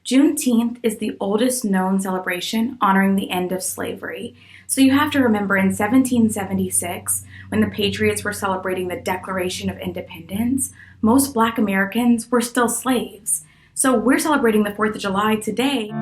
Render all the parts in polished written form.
Juneteenth is the oldest known celebration honoring the end of slavery. So you have to remember in 1776, when the Patriots were celebrating the Declaration of Independence, most Black Americans were still slaves. So we're celebrating the 4th of July today.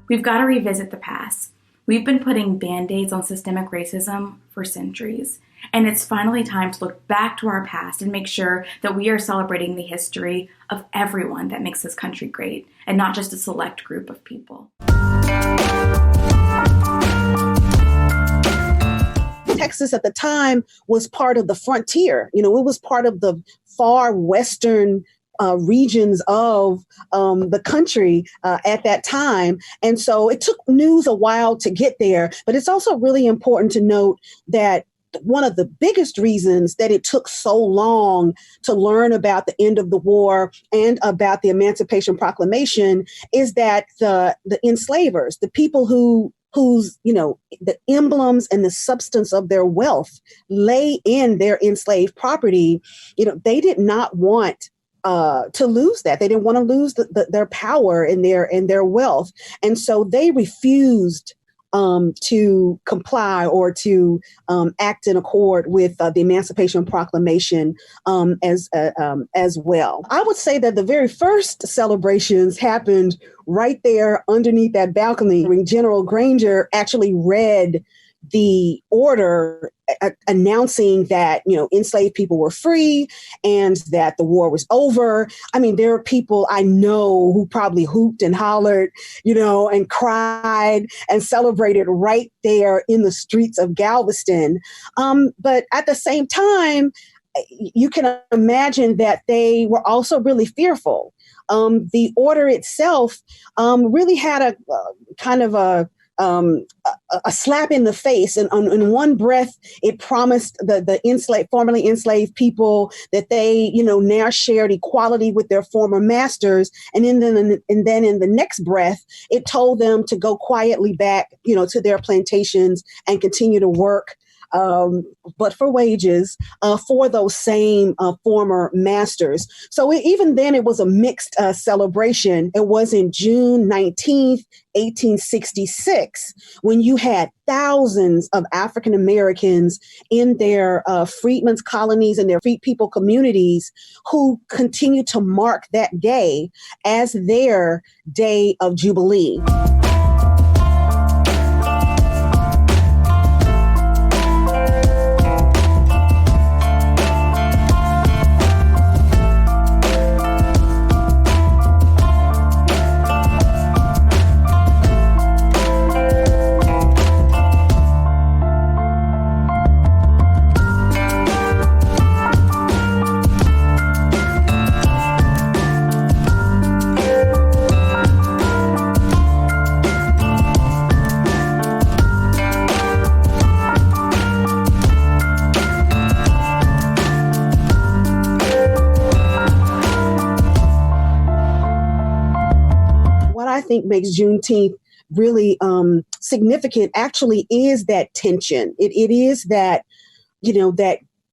We've got to revisit the past. We've been putting band-aids on systemic racism for centuries, and it's finally time to look back to our past and make sure that we are celebrating the history of everyone that makes this country great, and not just a select group of people. Texas at the time was part of the frontier. It was part of the far western regions of the country at that time. And so it took news a while to get there. But it's also really important to note that one of the biggest reasons that it took so long to learn about the end of the war and about the Emancipation Proclamation is that the enslavers, the people whose the emblems and the substance of their wealth lay in their enslaved property, they did not want to lose that. They didn't want to lose their power and their wealth. And so they refused to comply or to act in accord with the Emancipation Proclamation as well. I would say that the very first celebrations happened right there underneath that balcony when General Granger actually read the order announcing that, enslaved people were free and that the war was over. I mean, there are people I know who probably hooped and hollered, and cried and celebrated right there in the streets of Galveston. But at the same time, you can imagine that they were also really fearful. The order itself really had a kind of a slap in the face. And in one breath, it promised the formerly enslaved people that they, now shared equality with their former masters. And then in the next breath, it told them to go quietly back, to their plantations and continue to work, but for wages, for those same former masters. So even then, it was a mixed celebration. It was in June 19th, 1866, when you had thousands of African Americans in their freedmen's colonies and their free people communities who continued to mark that day as their day of Jubilee. I think makes Juneteenth really significant actually is that tension. It is that,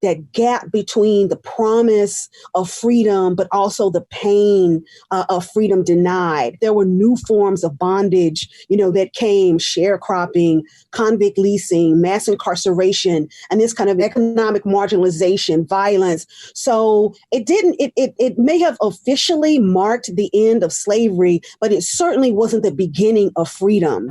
that gap between the promise of freedom, but also the pain of freedom denied. There were new forms of bondage, that came: sharecropping, convict leasing, mass incarceration, and this kind of economic marginalization, violence. So it may have officially marked the end of slavery, but it certainly wasn't the beginning of freedom.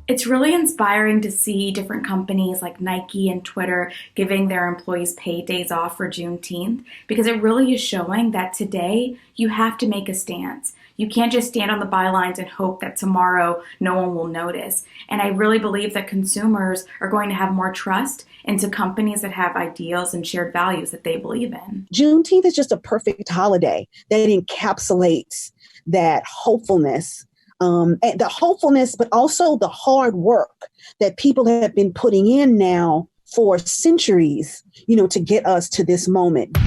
It's really inspiring to see different companies like Nike and Twitter giving their employees paid days off for Juneteenth, because it really is showing that today you have to make a stance. You can't just stand on the bylines and hope that tomorrow no one will notice. And I really believe that consumers are going to have more trust into companies that have ideals and shared values that they believe in. Juneteenth is just a perfect holiday that encapsulates that hopefulness and the hopefulness, but also the hard work that people have been putting in now for centuries, to get us to this moment.